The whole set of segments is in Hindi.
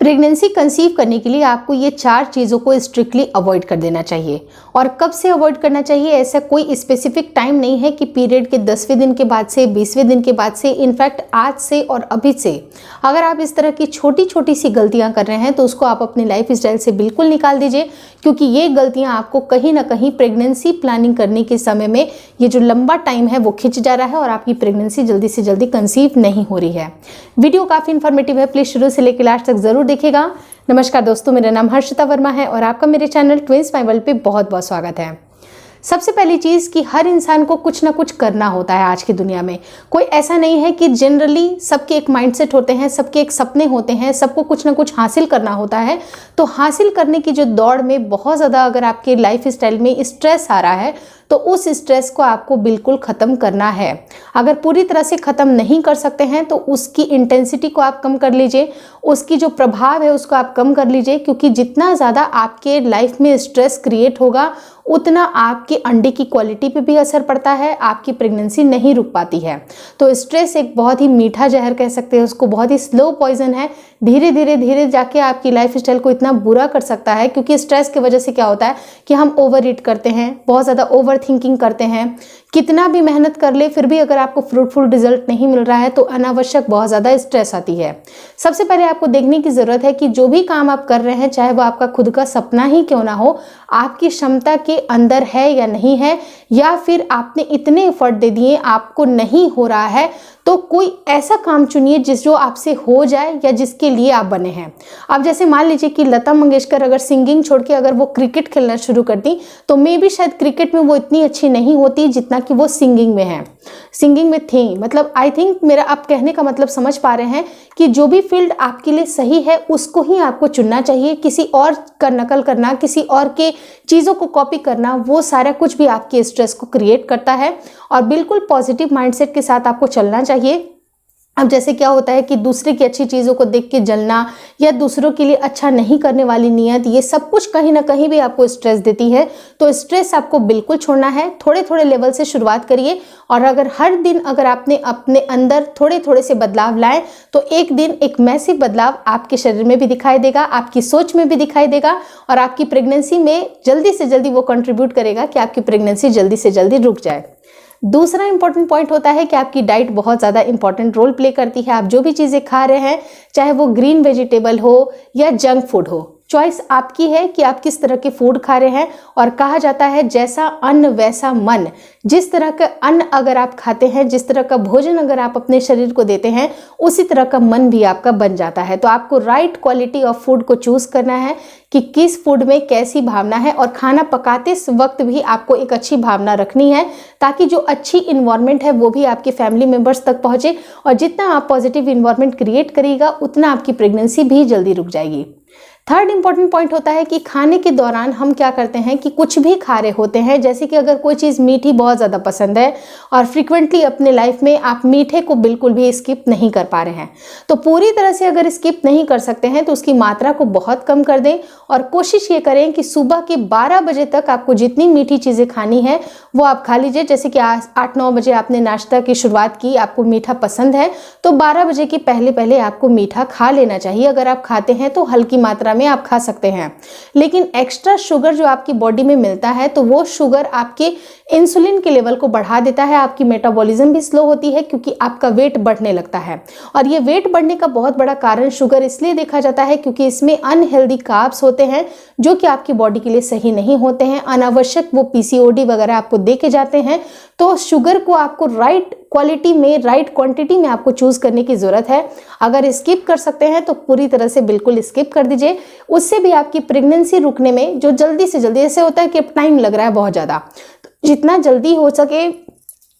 प्रेगनेंसी कंसीव करने के लिए आपको ये 4 चीज़ों को स्ट्रिक्टली अवॉइड कर देना चाहिए। और कब से अवॉइड करना चाहिए, ऐसा कोई स्पेसिफिक टाइम नहीं है कि पीरियड के 10वें दिन के बाद से, 20वें दिन के बाद से, इनफैक्ट आज से और अभी से अगर आप इस तरह की छोटी छोटी सी गलतियां कर रहे हैं तो उसको आप अपनी लाइफ स्टाइल से बिल्कुल निकाल दीजिए, क्योंकि ये गलतियां आपको कहीं ना कहीं प्रेगनेंसी प्लानिंग करने के समय में ये जो लंबा टाइम है वो खिंच जा रहा है और आपकी प्रेगनेंसी जल्दी से जल्दी कंसीव नहीं हो रही है। वीडियो काफ़ी इन्फॉर्मेटिव है, प्लीज़ शुरू से लेकर लास्ट तक ज़रूर देखिएगा। नमस्कार दोस्तों, मेरा नाम हर्षिता वर्मा है और आपका मेरे चैनल ट्विंस माय वर्ल्ड पे बहुत बहुत स्वागत है। सबसे पहली चीज़ कि हर इंसान को कुछ ना कुछ करना होता है आज की दुनिया में। कोई ऐसा नहीं है कि जनरली सबके एक माइंडसेट होते हैं, सबके एक सपने होते हैं, सबको कुछ ना कुछ हासिल करना होता है। तो हासिल करने की जो दौड़ में बहुत ज़्यादा अगर आपके लाइफ स्टाइल में स्ट्रेस आ रहा है तो उस स्ट्रेस को आपको बिल्कुल ख़त्म करना है। अगर पूरी तरह से ख़त्म नहीं कर सकते हैं तो उसकी इंटेंसिटी को आप कम कर लीजिए, उसकी जो प्रभाव है उसको आप कम कर लीजिए, क्योंकि जितना ज़्यादा आपके लाइफ में स्ट्रेस क्रिएट होगा उतना आपके अंडे की क्वालिटी पे भी असर पड़ता है, आपकी प्रेगनेंसी नहीं रुक पाती है। तो स्ट्रेस एक बहुत ही मीठा जहर कह सकते हैं उसको, बहुत ही स्लो पॉइजन है। धीरे धीरे जाके आपकी लाइफ स्टाइल को इतना बुरा कर सकता है, क्योंकि स्ट्रेस की वजह से क्या होता है कि हम ओवर ईट करते हैं, बहुत ज़्यादा ओवर थिंकिंग करते हैं। कितना भी मेहनत कर ले फिर भी अगर आपको फ्रूटफुल रिजल्ट नहीं मिल रहा है तो अनावश्यक बहुत ज़्यादा स्ट्रेस आती है। सबसे पहले आपको देखने की ज़रूरत है कि जो भी काम आप कर रहे हैं, चाहे वो आपका खुद का सपना ही क्यों ना हो, आपकी क्षमता के अंदर है या नहीं है, या फिर आपने इतने एफर्ट दे दिए आपको नहीं हो रहा है, तो कोई ऐसा काम चुनिए जो आपसे हो जाए या जिसके लिए आप बने हैं। अब जैसे मान लीजिए कि लता मंगेशकर अगर सिंगिंग छोड़ के अगर वो क्रिकेट खेलना शुरू करती तो मे बी शायद क्रिकेट में वो इतनी अच्छी नहीं होती जितना कि वो सिंगिंग में है, सिंगिंग में थी। मतलब आई थिंक मेरा आप कहने का मतलब समझ पा रहे हैं कि जो भी फील्ड आपके लिए सही है उसको ही आपको चुनना चाहिए। किसी और का नकल करना, किसी और के चीज़ों को कॉपी करना, वो सारा कुछ भी आपके स्ट्रेस को क्रिएट करता है। और बिल्कुल पॉजिटिव माइंडसेट के साथ आपको चलना चाहिए। अब जैसे क्या होता है कि दूसरे की अच्छी चीज़ों को देख के जलना या दूसरों के लिए अच्छा नहीं करने वाली नीयत, ये सब कुछ कहीं ना कहीं भी आपको स्ट्रेस देती है। तो स्ट्रेस आपको बिल्कुल छोड़ना है, थोड़े थोड़े लेवल से शुरुआत करिए। और अगर हर दिन अगर आपने अपने अंदर थोड़े थोड़े से बदलाव लाए तो एक दिन एक मैसिव बदलाव आपके शरीर में भी दिखाई देगा, आपकी सोच में भी दिखाई देगा और आपकी प्रेगनेंसी में जल्दी से जल्दी वो कंट्रीब्यूट करेगा कि आपकी प्रेगनेंसी जल्दी से जल्दी रुक जाए। दूसरा इंपॉर्टेंट पॉइंट होता है कि आपकी डाइट बहुत ज़्यादा इंपॉर्टेंट रोल प्ले करती है। आप जो भी चीज़ें खा रहे हैं, चाहे वो ग्रीन वेजिटेबल हो या जंक फूड हो, चॉइस आपकी है कि आप किस तरह के फूड खा रहे हैं। और कहा जाता है जैसा अन्न वैसा मन। जिस तरह का अन्न अगर आप खाते हैं, जिस तरह का भोजन अगर आप अपने शरीर को देते हैं, उसी तरह का मन भी आपका बन जाता है। तो आपको राइट क्वालिटी ऑफ फूड को चूज करना है कि किस फूड में कैसी भावना है। और खाना पकाते वक्त भी आपको एक अच्छी भावना रखनी है, ताकि जो अच्छी इन्वायरमेंट है वो भी आपके फैमिली मेंबर्स तक पहुंचे। और जितना आप पॉजिटिव इन्वायरमेंट क्रिएट करिएगा उतना आपकी प्रेगनेंसी भी जल्दी रुक जाएगी। थर्ड इंपॉर्टेंट पॉइंट होता है कि खाने के दौरान हम क्या करते हैं कि कुछ भी खा रहे होते हैं। जैसे कि अगर कोई चीज़ मीठी बहुत ज़्यादा पसंद है और फ्रिक्वेंटली अपने लाइफ में आप मीठे को बिल्कुल भी स्किप नहीं कर पा रहे हैं, तो पूरी तरह से अगर स्किप नहीं कर सकते हैं तो उसकी मात्रा को बहुत कम कर दें। और कोशिश ये करें कि सुबह के 12 बजे तक आपको जितनी मीठी चीज़ें खानी है वो आप खा लीजिए। जैसे कि 8-9 बजे आपने नाश्ता की शुरुआत की, आपको मीठा पसंद है, तो 12 बजे के पहले पहले आपको मीठा खा लेना चाहिए। अगर आप खाते हैं तो हल्की मात्रा में आप खा सकते हैं, लेकिन एक्स्ट्रा शुगर जो आपकी बॉडी में मिलता है तो वो शुगर आपके इंसुलिन के लेवल को बढ़ा देता है, आपकी मेटाबॉलिज्म भी स्लो होती है, क्योंकि आपका वेट बढ़ने लगता है। और ये वेट बढ़ने का बहुत बड़ा कारण शुगर इसलिए देखा जाता है क्योंकि इसमें अनहेल्दी कार्ब्स होते हैं जो कि आपकी बॉडी के लिए सही नहीं होते हैं। अनावश्यक वो पीसीओडी वगैरह आपको दे के जाते हैं। तो शुगर को आपको राइट क्वालिटी में, राइट क्वांटिटी में आपको चूज करने की जरूरत है। अगर स्किप कर सकते हैं तो पूरी तरह से बिल्कुल स्किप कर दीजिए। उससे भी आपकी प्रेगनेंसी रुकने में जो जल्दी से जल्दी, ऐसे होता है कि टाइम लग रहा है बहुत ज़्यादा, तो जितना जल्दी हो सके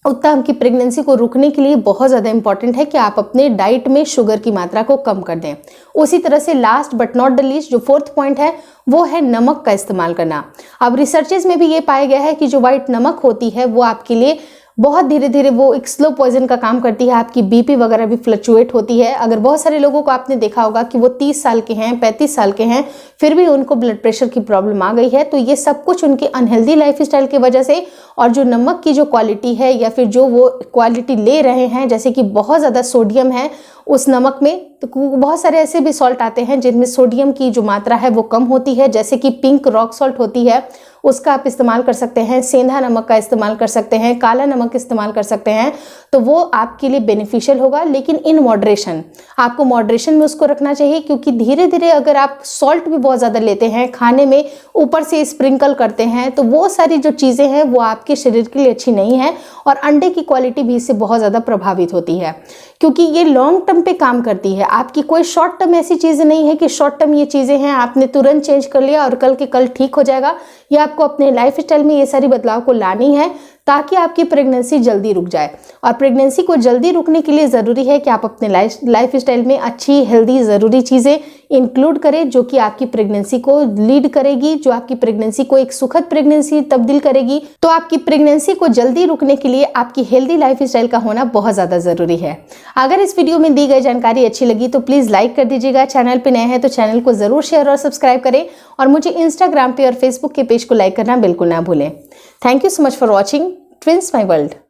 उतना आपकी प्रेगनेंसी को रुकने के लिए बहुत ज़्यादा इंपॉर्टेंट है कि आप अपने डाइट में शुगर की मात्रा को कम कर दें। उसी तरह से last but not the least जो फोर्थ पॉइंट है वो है नमक का इस्तेमाल करना। अब रिसर्चेज में भी ये पाया गया है कि जो व्हाइट नमक होती है वो आपके लिए बहुत धीरे धीरे वो एक स्लो पॉइजन का काम करती है। आपकी बीपी वगैरह भी फ्लक्चुएट होती है। अगर बहुत सारे लोगों को आपने देखा होगा कि वो 30 साल के हैं, 35 साल के हैं, फिर भी उनको ब्लड प्रेशर की प्रॉब्लम आ गई है, तो ये सब कुछ उनकी अनहेल्दी लाइफस्टाइल की वजह से और जो नमक की जो क्वालिटी है या फिर जो वो क्वालिटी ले रहे हैं, जैसे कि बहुत ज़्यादा सोडियम है, उस नमक में तो बहुत सारे ऐसे भी सॉल्ट आते हैं जिनमें सोडियम की जो मात्रा है वो कम होती है, जैसे कि पिंक रॉक सॉल्ट होती है, उसका आप इस्तेमाल कर सकते हैं, सेंधा नमक का इस्तेमाल कर सकते हैं, काला नमक इस्तेमाल कर सकते हैं। तो वो आपके लिए बेनिफिशियल होगा, लेकिन इन मॉडरेशन, आपको मॉडरेशन में उसको रखना चाहिए, क्योंकि धीरे धीरे अगर आप सॉल्ट भी बहुत ज़्यादा लेते हैं, खाने में ऊपर से स्प्रिंकल करते हैं, तो वो सारी जो चीज़ें हैं वो आपके शरीर के लिए अच्छी नहीं है और अंडे की क्वालिटी भी इससे बहुत ज़्यादा प्रभावित होती है, क्योंकि ये लॉन्ग टर्म पे काम करती है। आपकी कोई शॉर्ट टर्म ऐसी चीज़ें नहीं है कि शॉर्ट टर्म ये चीज़ें हैं आपने तुरंत चेंज कर लिया और कल के कल ठीक हो जाएगा। ये आपको अपने लाइफ स्टाइल में ये सारी बदलाव को लानी है ताकि आपकी प्रेगनेंसी जल्दी रुक जाए। और प्रेगनेंसी को जल्दी रुकने के लिए ज़रूरी है कि आप अपने लाइफ स्टाइल में अच्छी हेल्दी ज़रूरी चीज़ें इंक्लूड करें, जो कि आपकी प्रेगनेंसी को लीड करेगी, जो आपकी प्रेगनेंसी को एक सुखद प्रेगनेंसी तब्दील करेगी। तो आपकी प्रेगनेंसी को जल्दी रुकने के लिए आपकी हेल्दी लाइफ स्टाइल का होना बहुत ज़्यादा ज़रूरी है। अगर इस वीडियो में दी गई जानकारी अच्छी लगी तो प्लीज़ लाइक कर दीजिएगा। चैनल पर नए हैं तो चैनल को ज़रूर शेयर और सब्सक्राइब करें और मुझे इंस्टाग्राम पे और फेसबुक के पेज को लाइक करना बिल्कुल ना भूलें। Thank you so much for watching twins my world.